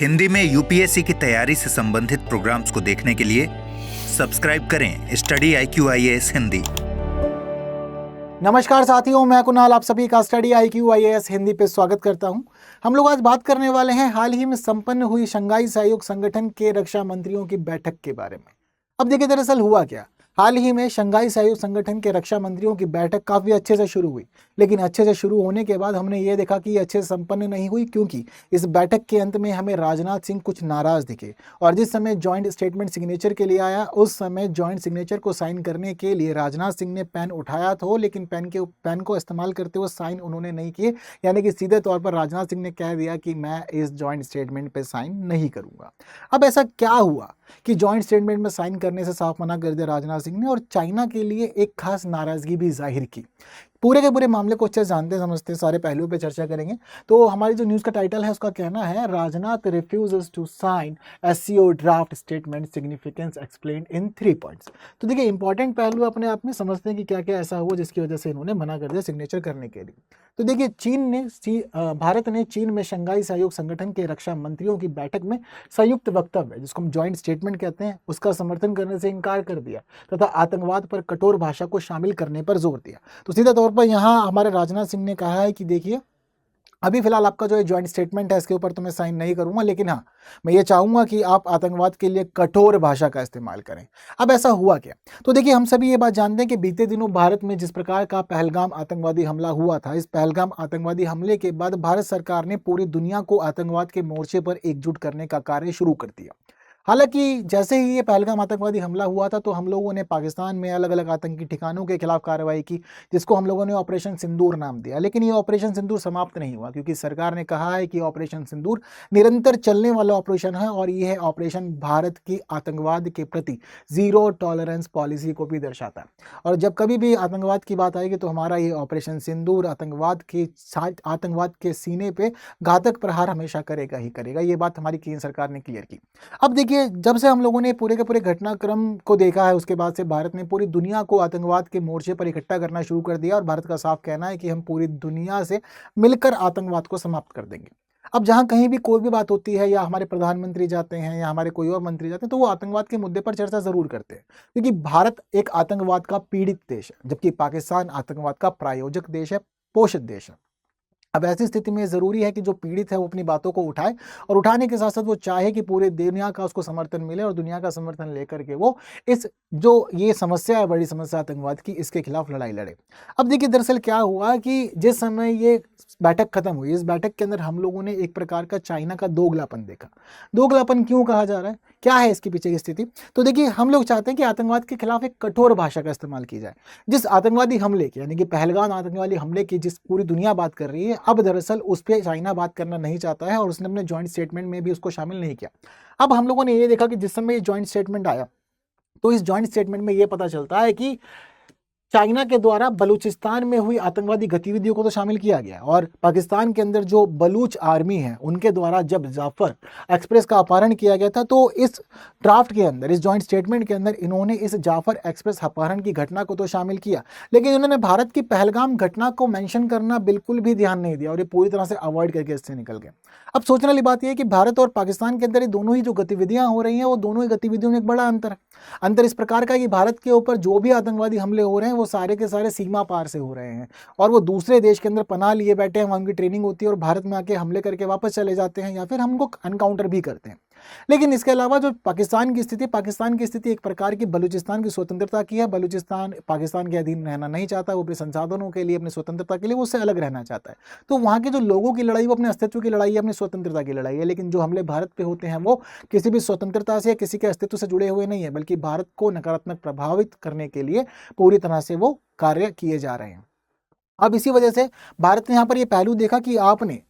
हिंदी में यूपीएससी की तैयारी से संबंधित प्रोग्राम्स को देखने के लिए सब्सक्राइब करें स्टडी IQ-IAS हिंदी। नमस्कार साथियों, मैं कुणाल आप सभी का स्टडी IQ-IAS हिंदी पे स्वागत करता हूं। हम लोग आज बात करने वाले हैं हाल ही में संपन्न हुई शंघाई सहयोग संगठन के रक्षा मंत्रियों की बैठक के बारे में। अब देखिए दरअसल हुआ क्या, हाल ही में शंघाई सहयोग संगठन के रक्षा मंत्रियों की बैठक काफ़ी अच्छे से शुरू हुई, लेकिन अच्छे से शुरू होने के बाद हमने ये देखा कि ये अच्छे से संपन्न नहीं हुई, क्योंकि इस बैठक के अंत में हमें राजनाथ सिंह कुछ नाराज़ दिखे। और जिस समय जॉइंट स्टेटमेंट सिग्नेचर के लिए आया, उस समय जॉइंट सिग्नेचर को साइन करने के लिए राजनाथ सिंह ने पेन उठाया तो, लेकिन पेन को इस्तेमाल करते हुए साइन उन्होंने नहीं किए। यानी कि सीधे तौर पर राजनाथ सिंह ने कह दिया कि मैं इस जॉइंट स्टेटमेंट पर साइन नहीं करूँगा। अब ऐसा क्या हुआ कि जॉइंट स्टेटमेंट में साइन करने से साफ मना कर दिया राजनाथ सिंह ने, और चाइना के लिए एक खास नाराजगी भी जाहिर की। पूरे के पूरे मामले को अच्छे से जानते समझते सारे पहलुओं पे चर्चा करेंगे। तो हमारी जो न्यूज़ का टाइटल है उसका कहना है, Rajnath refuses to sign SCO draft statement significance explained in 3 points. तो देखिए इंपॉर्टेंट पहलू अपने आप में समझते हैं कि क्या क्या ऐसा हुआ जिसकी वजह से इन्होंने मना कर दिया सिग्नेचर करने के लिए। तो देखिए भारत ने चीन में शंघाई सहयोग संगठन के रक्षा मंत्रियों की बैठक में संयुक्त वक्तव्य, जिसको हम जॉइंट स्टेटमेंट कहते हैं, उसका समर्थन करने से इनकार कर दिया तथा आतंकवाद पर कठोर भाषा को शामिल करने पर जोर दिया। तो सीधा तौर पर यहाँ हमारे राजनाथ सिंह ने कहा है कि देखिए अभी फिलहाल आपका जो जॉइंट स्टेटमेंट है इसके ऊपर तो मैं साइन नहीं करूंगा, लेकिन हाँ मैं ये चाहूंगा कि आप आतंकवाद के लिए कठोर भाषा का इस्तेमाल करें। अब ऐसा हुआ क्या, तो देखिए हम सभी ये बात जानते हैं कि बीते दिनों भारत में जिस प्रकार का पहलगाम आतंकवादी हमला हुआ था, इस पहलगाम आतंकवादी हमले के बाद भारत सरकार ने पूरी दुनिया को आतंकवाद के मोर्चे पर एकजुट करने का कार्य शुरू कर दिया। हालांकि जैसे ही ये पहलगाम आतंकवादी हमला हुआ था तो हम लोगों ने पाकिस्तान में अलग अलग आतंकी ठिकानों के खिलाफ कार्रवाई की, जिसको हम लोगों ने ऑपरेशन सिंदूर नाम दिया। लेकिन ये ऑपरेशन सिंदूर समाप्त नहीं हुआ, क्योंकि सरकार ने कहा है कि ऑपरेशन सिंदूर निरंतर चलने वाला ऑपरेशन है, और यह ऑपरेशन भारत की आतंकवाद के प्रति जीरो टॉलरेंस पॉलिसी को भी दर्शाता है। और जब कभी भी आतंकवाद की बात आएगी तो हमारा ये ऑपरेशन सिंदूर आतंकवाद के सीने पे घातक प्रहार हमेशा करेगा ही करेगा। ये बात हमारी केंद्र सरकार ने क्लियर की। अब देखिए जब से हम लोगों ने पूरे के पूरे घटनाक्रम को देखा है, उसके बाद से भारत ने पूरी दुनिया को आतंकवाद के मोर्चे पर इकट्ठा करना शुरू कर दिया, और भारत का साफ कहना है कि हम पूरी दुनिया से मिलकर आतंकवाद को समाप्त कर देंगे। अब जहां कहीं भी कोई भी बात होती है, या हमारे प्रधानमंत्री जाते हैं या हमारे कोई और मंत्री जाते हैं, तो वो आतंकवाद के मुद्दे पर चर्चा जरूर करते हैं, क्योंकि भारत एक आतंकवाद का पीड़ित देश है, जबकि पाकिस्तान आतंकवाद का प्रायोजक देश है, पोषित देश है। अब ऐसी स्थिति में ज़रूरी है कि जो पीड़ित है वो अपनी बातों को उठाए, और उठाने के साथ साथ वो चाहे कि पूरे दुनिया का उसको समर्थन मिले, और दुनिया का समर्थन लेकर के वो इस जो ये समस्या है, बड़ी समस्या आतंकवाद की, इसके खिलाफ लड़ाई लड़े। अब देखिए दरअसल क्या हुआ कि जिस समय ये बैठक खत्म हुई, इस बैठक के अंदर हम लोगों ने एक प्रकार का चाइना का दोगलापन देखा। दोगलापन क्यों कहा जा रहा है, क्या है इसके पीछे की स्थिति? तो देखिए हम लोग चाहते हैं कि आतंकवाद के खिलाफ एक कठोर भाषा का इस्तेमाल की जाए। जिस आतंकवादी हमले की, यानी कि पहलगाम आतंकवादी हमले की जिस पूरी दुनिया बात कर रही है, अब दरअसल उस पर चाइना बात करना नहीं चाहता है, और उसने अपने जॉइंट स्टेटमेंट में भी उसको शामिल नहीं किया। अब हम लोगों ने ये देखा कि जिस समय ये जॉइंट स्टेटमेंट आया, तो इस जॉइंट स्टेटमेंट में ये पता चलता है कि चाइना के द्वारा बलूचिस्तान में हुई आतंकवादी गतिविधियों को तो शामिल किया गया, और पाकिस्तान के अंदर जो बलूच आर्मी है उनके द्वारा जब जाफर एक्सप्रेस का अपहरण किया गया था, तो इस ड्राफ्ट के अंदर, इस जॉइंट स्टेटमेंट के अंदर इन्होंने इस जाफर एक्सप्रेस अपहरण की घटना को तो शामिल किया, लेकिन इन्होंने भारत की पहलगाम घटना को मेंशन करना बिल्कुल भी ध्यान नहीं दिया, और ये पूरी तरह से अवॉइड करके इससे निकल गए। अब सोचने वाली बात यह है कि भारत और पाकिस्तान के अंदर ये दोनों ही जो गतिविधियां हो रही हैं, वो दोनों ही गतिविधियों में एक बड़ा अंतर है। अंतर इस प्रकार का कि भारत के ऊपर जो भी आतंकवादी हमले हो रहे हैं वो सारे के सारे सीमा पार से हो रहे हैं, और वो दूसरे देश के अंदर पनाह लिए बैठे हैं, वहाँ उनकी ट्रेनिंग होती है और भारत में आके हमले करके वापस चले जाते हैं, या फिर हमको एनकाउंटर भी करते हैं। लेकिन इसके अलावा जो पाकिस्तान की स्थिति एक प्रकार की बलूचिस्तान की स्वतंत्रता की है। बलूचिस्तान पाकिस्तान के अधीन रहना नहीं चाहता, वो अपने संसाधनों के लिए, अपनी स्वतंत्रता के लिए वो उससे अलग रहना चाहता है। तो वहाँ के जो लोगों की लड़ाई वो अपने अस्तित्व की लड़ाई है, अपनी स्वतंत्रता की लड़ाई है। लेकिन जो हमले भारत पे होते हैं वो किसी भी स्वतंत्रता से या किसी के अस्तित्व से जुड़े हुए नहीं है, बल्कि भारत को नकारात्मक प्रभावित करने के लिए पूरी तरह से वो कार्य किए जा रहे हैं। अब इसी वजह से भारत ने यहाँ पर ये पहलू देखा कि आपने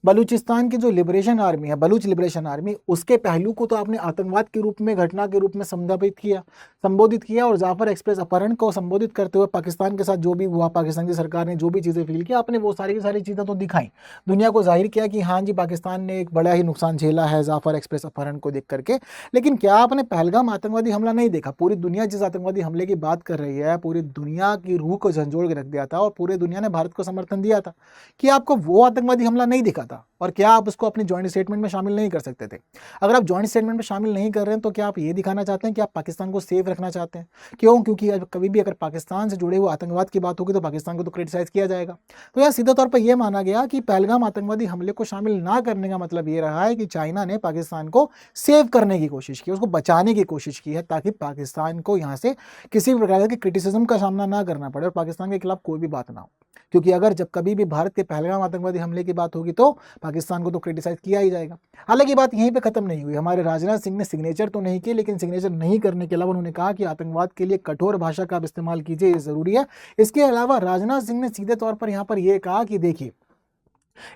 बलूचिस्तान की जो लिबरेशन आर्मी है, बलूच लिबरेशन आर्मी, उसके पहलू को तो आपने आतंकवाद के रूप में, घटना के रूप में संबोधित किया, और जाफर एक्सप्रेस अपहरण को संबोधित करते हुए पाकिस्तान के साथ जो भी हुआ, पाकिस्तान की सरकार ने जो भी चीज़ें फील किया, आपने वो सारी की सारी चीज़ें तो दिखाई, दुनिया को जाहिर किया कि हाँ जी पाकिस्तान ने एक बड़ा ही नुकसान झेला है जाफर एक्सप्रेस अपहरण को देख करके। लेकिन क्या आपने पहलगाम आतंकवादी हमला नहीं देखा? पूरी दुनिया जिस आतंकवादी हमले की बात कर रही है, पूरी दुनिया की रूह को झंझोड़ के रख दिया था, और पूरे दुनिया ने भारत को समर्थन दिया था। कि आपको वो आतंकवादी हमला नहीं दिखा था? और क्या आप उसको अपनी जॉइंट स्टेटमेंट में शामिल नहीं कर सकते थे? अगर आप जॉइंट स्टेटमेंट में शामिल नहीं कर रहे हैं तो क्या आप ये दिखाना चाहते हैं कि आप पाकिस्तान को सेफ रखना चाहते हैं? क्यों? क्योंकि कभी भी अगर पाकिस्तान से जुड़े हुए आतंकवाद की बात होगी तो पाकिस्तान को तो क्रिटिसाइज किया जाएगा। तो यहाँ सीधे तौर पर यह माना गया कि पहलगाम आतंकवादी हमले को शामिल ना करने का मतलब ये रहा है कि चाइना ने पाकिस्तान को सेव करने की कोशिश की, उसको बचाने की कोशिश की है, ताकि पाकिस्तान को यहाँ से किसी भी प्रकार के क्रिटिसिज्म का सामना ना करना पड़े और पाकिस्तान के खिलाफ कोई भी बात ना हो। क्योंकि अगर जब कभी भी भारत के पहलगाम आतंकवादी हमले की बात होगी तो पाकिस्तान को तो क्रिटिसाइज किया ही जाएगा। हालांकि बात यहीं पे खत्म नहीं हुई। हमारे राजनाथ सिंह ने सिग्नेचर तो नहीं किए, लेकिन सिग्नेचर नहीं करने के अलावा उन्होंने कहा कि आतंकवाद के लिए कठोर भाषा का आप इस्तेमाल कीजिए, ये जरूरी है। इसके अलावा राजनाथ सिंह ने सीधे तौर पर यहाँ पर यह कहा कि देखिए,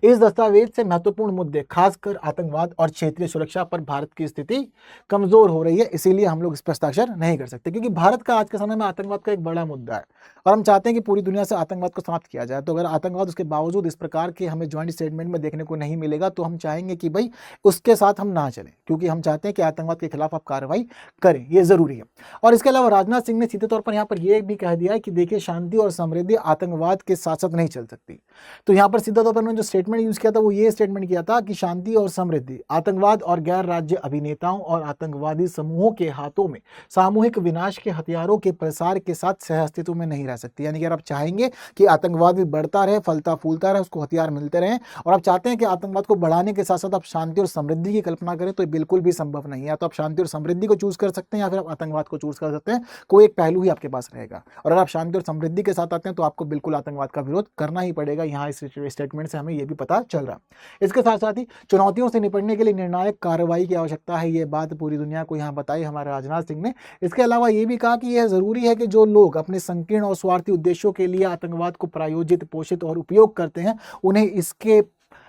इस दस्तावेज से महत्वपूर्ण मुद्दे खासकर आतंकवाद और क्षेत्रीय सुरक्षा पर भारत की स्थिति कमजोर हो रही है, इसीलिए हम लोग इस पर हस्ताक्षर नहीं कर सकते। क्योंकि भारत का आज के समय में आतंकवाद का एक बड़ा मुद्दा है और हम चाहते हैं कि पूरी दुनिया से आतंकवाद को समाप्त किया जाए। तो अगर आतंकवाद उसके बावजूद इस प्रकार के हमें ज्वाइंट स्टेटमेंट में देखने को नहीं मिलेगा तो हम चाहेंगे कि भाई उसके साथ हम ना चलें, क्योंकि हम चाहते हैं कि आतंकवाद के खिलाफ आप कार्रवाई करें, ये जरूरी है। और इसके अलावा राजनाथ सिंह ने सीधे तौर पर यहाँ पर यह भी कह दिया है कि देखिए, शांति और समृद्धि आतंकवाद के साथ साथ नहीं चल सकती। तो यहाँ पर सीधा तौर पर उन्होंने जो स्टेटमेंट यूज किया था वो ये स्टेटमेंट किया था कि शांति और समृद्धि आतंकवाद और गैर राज्य अभिनेताओं और आतंकवादी समूहों के हाथों में सामूहिक विनाश के हथियारों के प्रसार के साथ सह अस्तित्व में नहीं रह सकती। यानी कि अगर आप चाहेंगे कि आतंकवाद भी बढ़ता रहे, फलता फूलता रहे, उसको हथियार मिलते रहे, और आप चाहते हैं कि आतंकवाद को बढ़ाने के साथ साथ आप शांति और समृद्धि की कल्पना करें, तो ये बिल्कुल भी संभव नहीं है। तो आप शांति और समृद्धि को चूज कर सकते हैं या फिर आप आतंकवाद को चूज कर सकते हैं, कोई एक पहलू ही आपके पास रहेगा। और अगर आप शांति और समृद्धि के साथ आते हैं तो आपको बिल्कुल आतंकवाद का विरोध करना ही पड़ेगा। यहाँ इस स्टेटमेंट से हमें यह भी पता चल रहा है। इसके साथ साथ ही चुनौतियों से निपटने के लिए निर्णायक कार्रवाई की आवश्यकता है, ये बात पूरी दुनिया को यहाँ बताई हमारे राजनाथ सिंह ने। इसके अलावा ये भी कहा कि यह जरूरी है कि जो लोग अपने संकीर्ण और स्वार्थी उद्देश्यों के लिए आतंकवाद को प्रायोजित, पोषित और उपयोग करते हैं, उन्हें इसके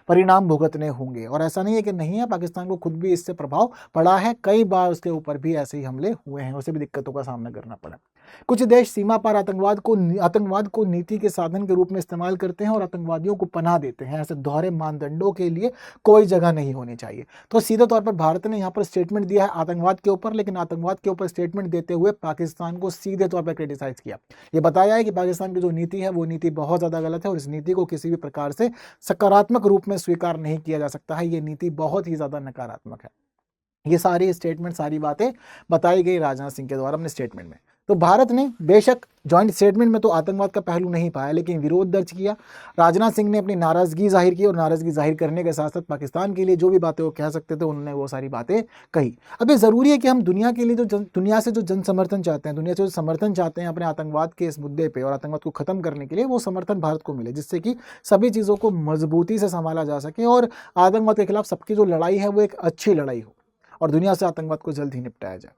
परिणाम भुगतने होंगे। और ऐसा नहीं है कि नहीं है, पाकिस्तान को खुद भी इससे प्रभाव पड़ा है, कई बार उसके ऊपर भी ऐसे ही हमले हुए हैं, उसे भी दिक्कतों का सामना करना पड़ा। कुछ देश सीमा पर आतंकवाद को नीति के साधन के रूप में इस्तेमाल करते हैं और आतंकवादियों को पनाह देते हैं। ऐसे दोहरे मानदंडों के लिए कोई जगह नहीं होनी चाहिए। तो सीधे तौर पर भारत ने यहाँ पर स्टेटमेंट दिया है आतंकवाद के ऊपर, लेकिन आतंकवाद के ऊपर स्टेटमेंट देते हुए पाकिस्तान को सीधे तौर पर क्रिटिसाइज किया। ये बताया है कि पाकिस्तान की जो नीति है वो नीति बहुत ज्यादा गलत है और इस नीति को किसी भी प्रकार से सकारात्मक रूप में स्वीकार नहीं किया जा सकता है। ये नीति बहुत ही ज्यादा नकारात्मक है। ये सारी स्टेटमेंट, सारी बातें बताई गई राजनाथ सिंह के द्वारा अपने स्टेटमेंट में। तो भारत ने बेशक जॉइंट स्टेटमेंट में तो आतंकवाद का पहलू नहीं पाया, लेकिन विरोध दर्ज किया। राजनाथ सिंह ने अपनी नाराजगी जाहिर की और नाराजगी जाहिर करने के साथ साथ पाकिस्तान के लिए जो भी बातें वो कह सकते थे उन्होंने वो सारी बातें कही। अब ये जरूरी है कि हम दुनिया के लिए दुनिया से जो जन समर्थन चाहते हैं, दुनिया से जो समर्थन चाहते हैं अपने आतंकवाद के इस मुद्दे पर और आतंकवाद को खत्म करने के लिए, वो समर्थन भारत को मिले, जिससे कि सभी चीज़ों को मजबूती से संभाला जा सके और आतंकवाद के खिलाफ सबकी जो लड़ाई है वो एक अच्छी लड़ाई हो और दुनिया से आतंकवाद को जल्द ही निपटाया जाए।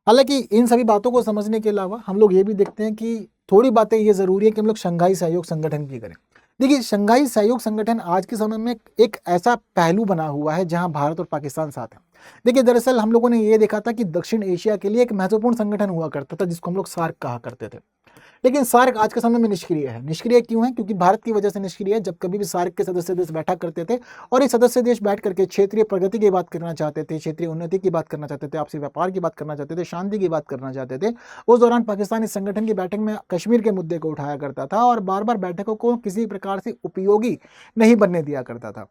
हालांकि इन सभी बातों को समझने के अलावा हम लोग ये भी देखते हैं कि थोड़ी बातें ये जरूरी है कि हम लोग शंघाई सहयोग संगठन की करें। देखिए, शंघाई सहयोग संगठन आज के समय में एक ऐसा पहलू बना हुआ है जहां भारत और पाकिस्तान साथ हैं। देखिए, दरअसल हम लोगों ने ये देखा था कि दक्षिण एशिया के लिए एक महत्वपूर्ण संगठन हुआ करता था जिसको हम लोग सार्क कहा करते थे, लेकिन सार्क आज के समय में निष्क्रिय है। निष्क्रिय क्यों है? क्योंकि भारत की वजह से निष्क्रिय है। जब कभी भी सार्क के सदस्य देश बैठा करते थे और ये सदस्य देश बैठ करके क्षेत्रीय प्रगति की बात करना चाहते थे, क्षेत्रीय उन्नति की बात करना चाहते थे, आपसी व्यापार की बात करना चाहते थे, शांति की बात करना चाहते थे, उस दौरान पाकिस्तान इस संगठन की बैठक में कश्मीर के मुद्दे को उठाया करता था और बार बार बैठकों को किसी प्रकार से उपयोगी नहीं बनने दिया करता था।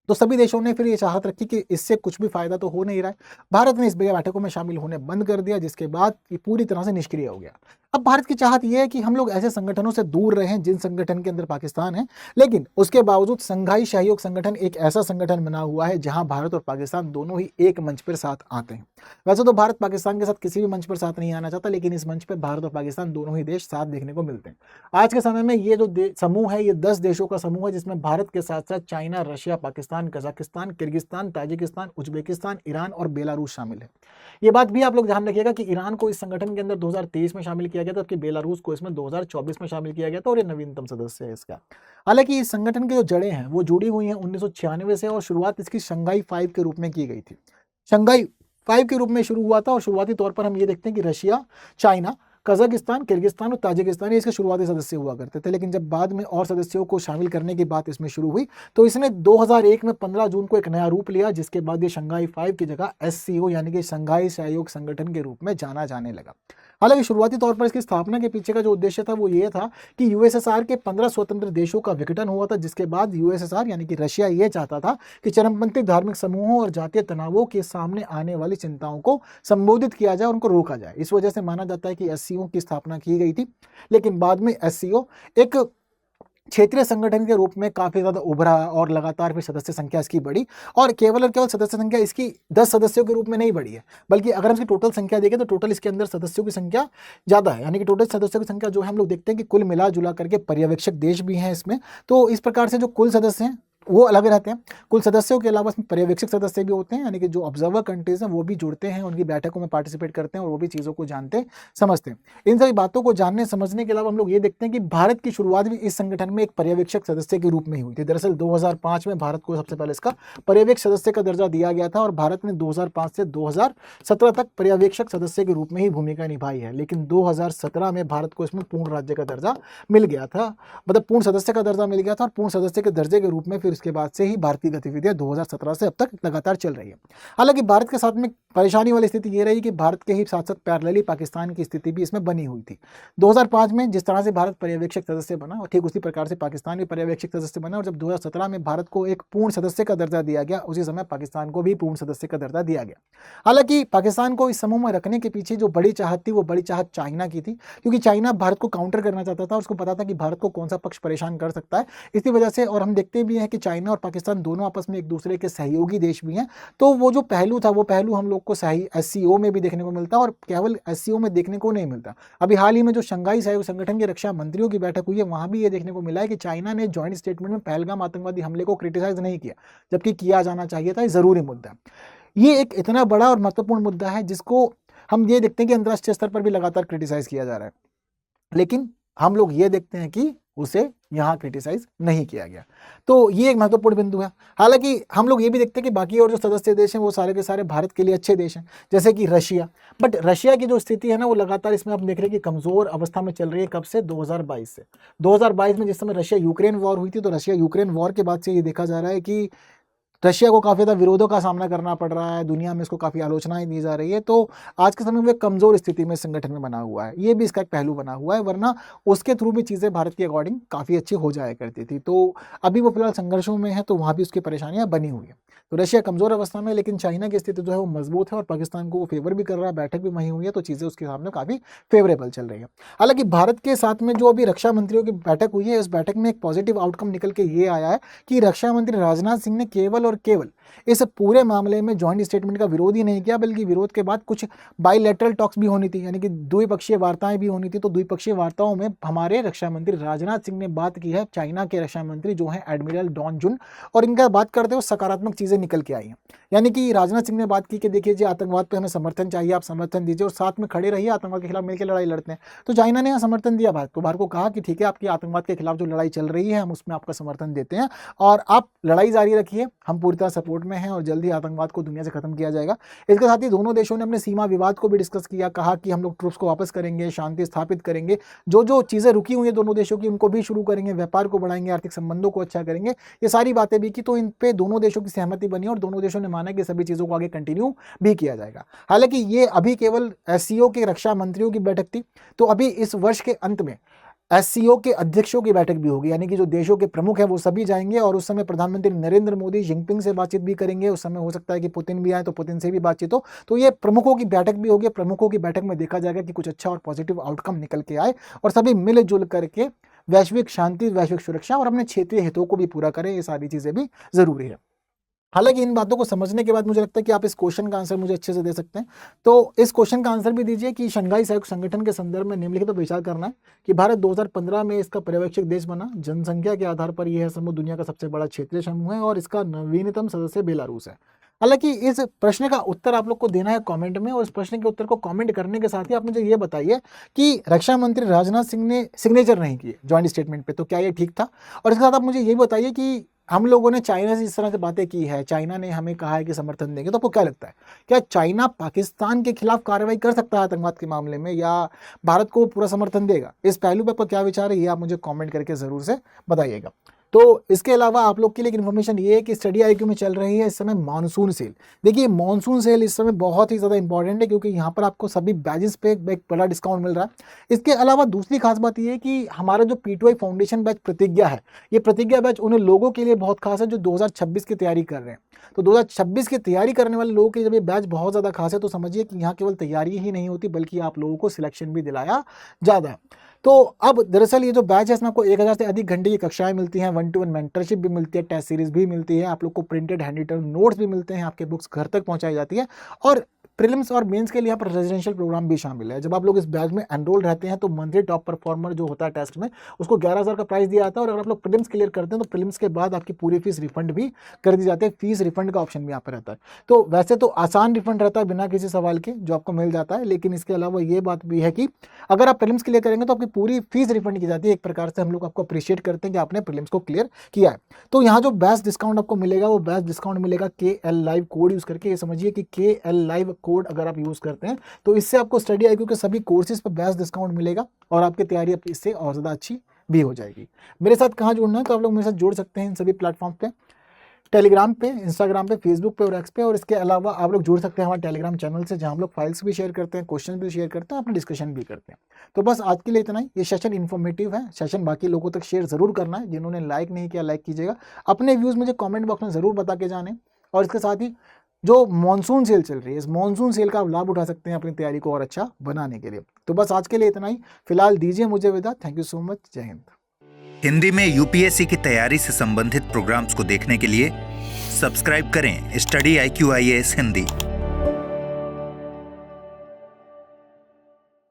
तो सभी देशों ने फिर ये चाहत रखी कि इससे कुछ भी फायदा तो हो नहीं रहा है। भारत ने इस बैठकों में शामिल होने बंद कर दिया, जिसके बाद ये पूरी तरह से निष्क्रिय हो गया। अब भारत की चाहत यह है कि हम लोग ऐसे संगठनों से दूर रहें जिन संगठन के अंदर पाकिस्तान है, लेकिन उसके बावजूद शंघाई सहयोग संगठन एक ऐसा संगठन बना हुआ है जहां भारत और पाकिस्तान दोनों ही एक मंच पर साथ आते हैं। वैसे तो भारत पाकिस्तान के साथ किसी भी मंच पर साथ नहीं आना चाहता, लेकिन इस मंच पर भारत और पाकिस्तान दोनों ही देश साथ देखने को मिलते हैं। आज के समय में ये जो समूह है, ये 10 देशों का समूह है, जिसमें भारत के साथ साथ China, Russia, Pakistan, Kazakhstan, Kyrgyzstan, Tajikistan, Uzbekistan, Iran और बेलारूस शामिल है। ये बात भी आप लोग ध्यान रखिएगा कि ईरान को इस संगठन के अंदर 2023 में शामिल किया गया था, जबकि बेलारूस को इसमें 2024 में शामिल किया गया था और ये नवीनतम सदस्य है इसका। हालांकि इस संगठन की जो जड़ें हैं वो जुड़ी हुई हैं 1996 से और शुरुआत इसकी शंघाई 5 के रूप में की गई थी। शंघाई 5 के रूप में शुरू हुआ था और शुरुआती तौर पर हम ये देखते हैं कि रशिया, चाइना, कजाकिस्तान, किर्गिस्तान और ताजिकिस्तान इसके शुरुआती सदस्य हुआ करते थे। लेकिन जब बाद में और सदस्यों को शामिल करने की बात इसमें शुरू हुई तो इसने 2001 में 15 जून को एक नया रूप लिया, जिसके बाद ये शंघाई 5 की जगह SCO यानी कि शंघाई सहयोग संगठन के रूप में जाना जाने लगा। हालांकि शुरुआती तौर पर इसकी स्थापना के पीछे का जो उद्देश्य था वो ये था कि यूएसएसआर के 15 स्वतंत्र देशों का विघटन हुआ था, जिसके बाद यूएसएसआर यानी कि रशिया ये चाहता था कि चरमपंथी धार्मिक समूहों और जातीय तनावों के सामने आने वाली चिंताओं को संबोधित किया जाए, उनको रोका जाए। इस वजह से माना जाता है कि एससीओ की स्थापना की गई थी। लेकिन बाद में एससीओ एक क्षेत्रीय संगठन के रूप में काफी ज्यादा उभरा और लगातार फिर सदस्य संख्या इसकी बढ़ी, और केवल सदस्य संख्या इसकी 10 सदस्यों के रूप में नहीं बढ़ी है, बल्कि अगर हम इसकी टोटल संख्या देखें तो टोटल इसके अंदर सदस्यों की संख्या ज्यादा है। यानी कि टोटल सदस्यों की संख्या जो है हम लोग देखते हैं कि कुल मिला जुला करके पर्यवेक्षक देश भी हैं इसमें। तो इस प्रकार से जो कुल सदस्य हैं वो अलग रहते हैं। कुल सदस्यों के अलावा इसमें पर्यवेक्षक सदस्य भी होते हैं, यानी कि जो ऑब्जर्वर कंट्रीज हैं वो भी जुड़ते हैं, उनकी बैठकों में पार्टिसिपेट करते हैं और वो भी चीज़ों को जानते समझते हैं। इन सभी बातों को जानने समझने के अलावा हम लोग ये देखते हैं कि भारत की शुरुआत भी इस संगठन में एक पर्यवेक्षक सदस्य के रूप में ही हुई थी। दरअसल 2005 में भारत को सबसे पहले इसका पर्यवेक्षक सदस्य का दर्जा दिया गया था और भारत ने 2005 से 2017 तक पर्यवेक्षक सदस्य के रूप में ही भूमिका निभाई है। लेकिन 2017 में भारत को इसमें पूर्ण राज्य का दर्जा मिल गया था, मतलब पूर्ण सदस्य का दर्जा मिल गया था, और पूर्ण सदस्य के दर्जे के रूप में फिर उसके बाद से ही भारत की गतिविधियां 2017 से अब तक लगातार चल रही है। हालांकि भारत के साथ में परेशानी वाली स्थिति ये रही कि भारत के ही साथ साथ पैरेलली पाकिस्तान की स्थिति भी इसमें बनी हुई थी। 2005 में जिस तरह से भारत पर्यवेक्षक सदस्य बना और ठीक उसी प्रकार से पाकिस्तान भी पर्यवेक्षक सदस्य बना, और जब 2017 में भारत को एक पूर्ण सदस्य का दर्जा दिया गया, उसी समय पाकिस्तान को भी पूर्ण सदस्य का दर्जा दिया गया। हालांकि पाकिस्तान को इस समूह में रखने के पीछे जो बड़ी चाहत थी वो बड़ी चाहत चाइना की थी, क्योंकि चाइना भारत को काउंटर करना चाहता था और उसको पता था कि भारत को कौन सा पक्ष परेशान कर सकता है। इसी वजह से, और हम देखते भी हैं कि चाइना और पाकिस्तान दोनों आपस में एक दूसरे के सहयोगी देश भी हैं, तो वो जो पहलू था वो पहलू हम लोग को एससीओ में भी देखने को मिलता है, और केवल एससीओ में देखने को नहीं मिलता। अभी हाल ही में जो शंघाई सहयोग संगठन के रक्षा मंत्रियों की बैठक हुई है, वहां भी ये देखने को मिला है कि चाइना ने जॉइंट स्टेटमेंट में पहलगाम आतंकवादी हमले को क्रिटिसाइज नहीं किया, जबकि किया जाना चाहिए था। ये जरूरी मुद्दा है। ये एक इतना बड़ा और महत्वपूर्ण मुद्दा है जिसको हम ये देखते हैं कि अंतर्राष्ट्रीय स्तर पर भी लगातार क्रिटिसाइज किया जा रहा है, लेकिन हम लोग ये देखते हैं कि उसे यहाँ क्रिटिसाइज नहीं किया गया। तो ये एक महत्वपूर्ण बिंदु है। हालांकि हम लोग ये भी देखते हैं कि बाकी और जो सदस्य देश हैं वो सारे के सारे भारत के लिए अच्छे देश हैं, जैसे कि रशिया। बट रशिया की जो स्थिति है ना वो लगातार इसमें आप देख रहे हैं कि कमजोर अवस्था में चल रही है। कब से? 2022 से। 2022 में जिस समय रशिया यूक्रेन वॉर हुई थी, तो रशिया यूक्रेन वॉर के बाद से ये देखा जा रहा है कि रशिया को काफ़ी ज़्यादा विरोधों का सामना करना पड़ रहा है, दुनिया में इसको काफ़ी आलोचनाएं दी जा रही है। तो आज के समय में कमज़ोर स्थिति में संगठन में बना हुआ है, ये भी इसका एक पहलू बना हुआ है, वरना उसके थ्रू भी चीज़ें भारत के अकॉर्डिंग काफ़ी अच्छी हो जाया करती थी। तो अभी वो फिलहाल संघर्षों में है, तो वहाँ भी उसकी परेशानियाँ बनी हुई है। तो रशिया कमज़ोर अवस्था में, लेकिन चाइना की स्थिति जो है वो मजबूत है और पाकिस्तान को वो फेवर भी कर रहा है, बैठक भी वहीं हुई है, तो चीज़ें उसके सामने काफ़ी फेवरेबल चल रही है। हालांकि भारत के साथ में जो अभी रक्षा मंत्रियों की बैठक हुई है, इस बैठक में एक पॉजिटिव आउटकम निकल के ये आया है कि रक्षा मंत्री राजनाथ सिंह ने केवल और केवल इस पूरे मामले में जॉइंट स्टेटमेंट का विरोध ही नहीं किया, बल्कि विरोध के बाद कुछ बाइलेटरल टॉक्स भी होनी थी, यानी कि द्विपक्षीय वार्ताएं भी होनी थी। तो द्विपक्षीय वार्ताओं में हमारे रक्षा मंत्री राजनाथ सिंह ने बात की है चाइना के रक्षा मंत्री जो हैं एडमिरल डॉन जुन, और इनका बात करते हुए सकारात्मक चीजें निकल के आई हैं। यानी कि राजनाथ सिंह ने बात की कि देखिए जी, आतंकवाद पे हमें समर्थन चाहिए, आप समर्थन दीजिए और साथ में खड़े रहिए, आतंकवाद के खिलाफ मिलकर लड़ाई लड़ते हैं। तो चाइना ने समर्थन दिया भारत को, भारत को कहा कि ठीक है, आपकी आतंकवाद के खिलाफ जो लड़ाई चल रही है हम उसमें आपका समर्थन देते हैं और आप लड़ाई जारी रखिए, हम पूरी तरह सपोर्ट में हैं और जल्दी आतंकवाद को दुनिया से खत्म किया जाएगा। इसके साथ ही दोनों देशों ने अपने सीमा विवाद को भी डिस्कस किया, कहा कि हम लोग ट्रूप्स को वापस करेंगे, शांति स्थापित करेंगे, जो जो चीजें रुकी हुई है दोनों देशों की उनको भी शुरू करेंगे, व्यापार को बढ़ाएंगे, आर्थिक संबंधों को अच्छा करेंगे, ये सारी बातें भी की। तो इन पे दोनों देशों की सहमति बनी और दोनों देशों ने माना कि सभी चीजों को आगे कंटिन्यू भी किया जाएगा। हालांकि ये अभी केवल एससीओ के रक्षा मंत्रियों की बैठक थी, तो अभी इस वर्ष के अंत में एससीओ के अध्यक्षों की बैठक भी होगी, यानी कि जो देशों के प्रमुख हैं वो सभी जाएंगे और उस समय प्रधानमंत्री नरेंद्र मोदी जिनपिंग से बातचीत भी करेंगे। उस समय हो सकता है कि पुतिन भी आए तो पुतिन से भी बातचीत हो। तो ये प्रमुखों की बैठक भी होगी। प्रमुखों की बैठक में देखा जाएगा कि कुछ अच्छा और पॉजिटिव आउटकम निकल के आए और सभी मिलजुल करके वैश्विक शांति, वैश्विक सुरक्षा और अपने क्षेत्रीय हितों को भी पूरा करें। ये सारी चीजें भी जरूरी है। हालांकि इन बातों को समझने के बाद मुझे लगता है कि आप इस क्वेश्चन का आंसर मुझे अच्छे से दे सकते हैं। तो इस क्वेश्चन का आंसर भी दीजिए कि शंघाई सहयोग संगठन के संदर्भ में निम्नलिखित तो विचार करना है कि भारत 2015 में इसका पर्यवेक्षक देश बना। जनसंख्या के आधार पर यह समूह दुनिया का सबसे बड़ा क्षेत्रीय समूह है और इसका नवीनतम सदस्य बेलारूस है। हालांकि इस प्रश्न का उत्तर आप लोग को देना है कमेंट में, और इस प्रश्न के उत्तर को कमेंट करने के साथ ही आप मुझे ये बताइए कि रक्षा मंत्री राजनाथ सिंह ने सिग्नेचर नहीं किए जॉइंट स्टेटमेंट पे, तो क्या ये ठीक था? और इसके साथ आप मुझे ये बताइए कि हम लोगों ने चाइना से इस तरह से बातें की है, चाइना ने हमें कहा है कि समर्थन देंगे, तो आपको क्या लगता है, क्या चाइना पाकिस्तान के खिलाफ कार्रवाई कर सकता है आतंकवाद के मामले में, या भारत को पूरा समर्थन देगा? इस पहलू पर आपका क्या विचार है ये आप मुझे कमेंट करके जरूर से बताइएगा। तो इसके अलावा आप लोग के लिए एक इन्फॉर्मेशन ये है कि स्टडी IQ में चल रही है इस समय मानसून सेल। देखिए मानसून सेल इस समय बहुत ही ज़्यादा इंपॉर्टेंट है क्योंकि यहाँ पर आपको सभी बैचेस पे एक बड़ा डिस्काउंट मिल रहा है। इसके अलावा दूसरी खास बात ये है कि हमारा जो P2I फाउंडेशन बैच प्रतिज्ञा है, ये प्रतिज्ञा बैच उन लोगों के लिए बहुत खास है जो 2026 की तैयारी कर रहे हैं। तो 2026 की तैयारी करने वाले लोगों के लिए जब ये बैच बहुत ज़्यादा खास है तो समझिए कि यहाँ केवल तैयारी ही नहीं होती बल्कि आप लोगों को सिलेक्शन भी दिलाया जाता है। तो अब दरअसल ये जो बैच है इसमें आपको 1000 से अधिक घंटे की कक्षाएं मिलती हैं, 1-to-1 मेंटरशिप भी मिलती है, टेस्ट सीरीज भी मिलती है, आप लोग को प्रिंटेड हैंड रिटन नोट्स भी मिलते हैं, आपके बुक्स घर तक पहुंचाई जाती है और प्रीलिम्स और मेंस के लिए यहाँ पर रेजिडेंशियल प्रोग्राम भी शामिल है। जब आप लोग इस बैच में एनरोल रहते हैं तो मंथली टॉप परफॉर्मर जो होता है टेस्ट में उसको 11,000 का प्राइस दिया जाता है और अगर आप लोग प्रीलिम्स क्लियर करते हैं तो प्रीलिम्स के बाद आपकी पूरी फीस रिफंड भी कर दी जाती है। फीस रिफंड का ऑप्शन भी यहाँ पर रहता है। तो वैसे तो आसान रिफंड रहता है बिना किसी सवाल के जो आपको मिल जाता है, लेकिन इसके अलावा ये बात भी है कि अगर आप प्रीलिम्स क्लियर करेंगे तो आपकी पूरी फीस रिफंड की जाती है। एक प्रकार से हम लोग आपको अप्रिशिएट करते हैं कि आपने प्रीलिम्स को क्लियर किया है। तो यहाँ जो बेस्ट डिस्काउंट आपको मिलेगा वो बेस्ट डिस्काउंट मिलेगा KL Live कोड यूज़ करके। ये समझिए कि KL Live कोड अगर आप यूज़ करते हैं तो इससे आपको स्टडी IQ के सभी कोर्सेज पर बेस्ट डिस्काउंट मिलेगा और आपकी तैयारी इससे और ज़्यादा अच्छी भी हो जाएगी। मेरे साथ कहाँ जुड़ना है तो आप लोग मेरे साथ जुड़ सकते हैं इन सभी प्लेटफॉर्म पे, टेलीग्राम पे, इंस्टाग्राम पे, फेसबुक पे और एक्स पे। और इसके अलावा आप लोग जुड़ सकते हैं हमारे टेलीग्राम चैनल से जहां हम लोग फाइल्स भी शेयर करते हैं, क्वेश्चन भी शेयर करते हैं, अपना डिस्कशन भी करते हैं। तो बस आज के लिए इतना ही। ये सेशन इन्फॉर्मेटिव है, सेशन बाकी लोगों तक शेयर ज़रूर करना है। जिन्होंने लाइक नहीं किया लाइक कीजिएगा, अपने व्यूज़ मुझे कॉमेंट बॉक्स में ज़रूर बता के जाने। और इसके साथ ही जो मॉनसून सेल चल रही है इस मॉनसून सेल का आप लाभ उठा सकते हैं अपनी तैयारी को और अच्छा बनाने के लिए। तो बस आज के लिए इतना ही, फिलहाल दीजिए मुझे विदा। थैंक यू सो मच, जय हिंद। हिंदी में UPSC की तैयारी से संबंधित प्रोग्राम्स को देखने के लिए सब्सक्राइब करें स्टडी IQ IAS हिंदी।